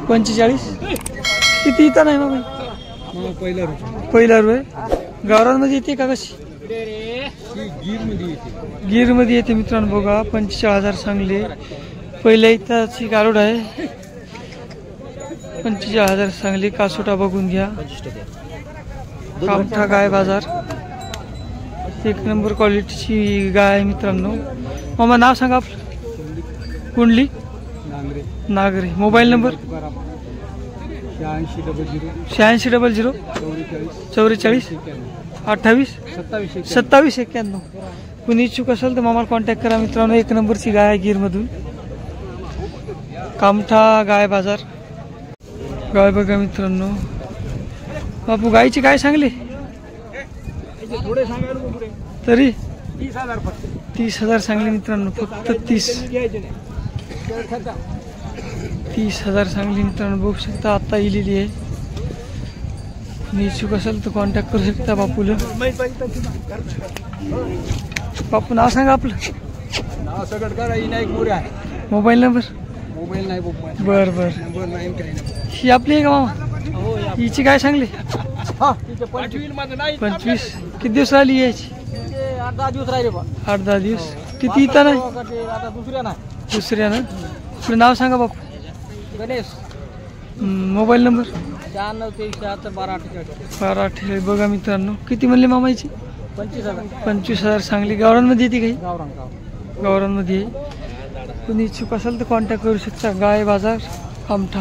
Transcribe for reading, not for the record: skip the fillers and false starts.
45 किती इथं नाही मग पहिला रुपये गावरांमध्ये येते का कशी गिर मध्ये येते मित्रांनो बघा 45,000 सांगले पहिल्या इथाची गारुड आहे 45,000 सांगली कासोटा बघून घ्या कामठा गाय बाजार 1 नंबर क्वालिटीची गाय आहे मित्रांनो मामा नाव सांगा आपलं कुंडली नागरे मोबाईल नंबर 8600 44 28 27 91 कुणी इच्छुक असेल तर मामाला कॉन्टॅक्ट करा मित्रांनो 1 नंबरची गाय आहे गिरमधून कामठा गाय बाजार गाय बघा मित्रांनो बापू गायची काय सांगली तरी 30,000 सांगली मित्रांनो फक्त 30,000 सांगली मित्रांनो बघू शकता आता इलेली आहे इच्छुक असेल तर कॉन्टॅक्ट करू शकता बापूला बापू नाव सांगा आपलं मोबाईल नंबर बर बर ही आपली आहे का मामा हिची काय सांगली 25 किती दिवस राहिली यायची 8-10 दिवस राहिले 8-10 दिवस किती इथं नाही दुसऱ्या ना आपलं नाव सांगा बापू गणेश मोबाईल नंबर 96 बघा मित्रांनो किती म्हणले मामाची 25,000 सांगली गावरांमध्ये येते काही गावरांमध्ये कोणी इच्छुक असेल तर कॉन्टॅक्ट करू शकता गाय बाजार कामठा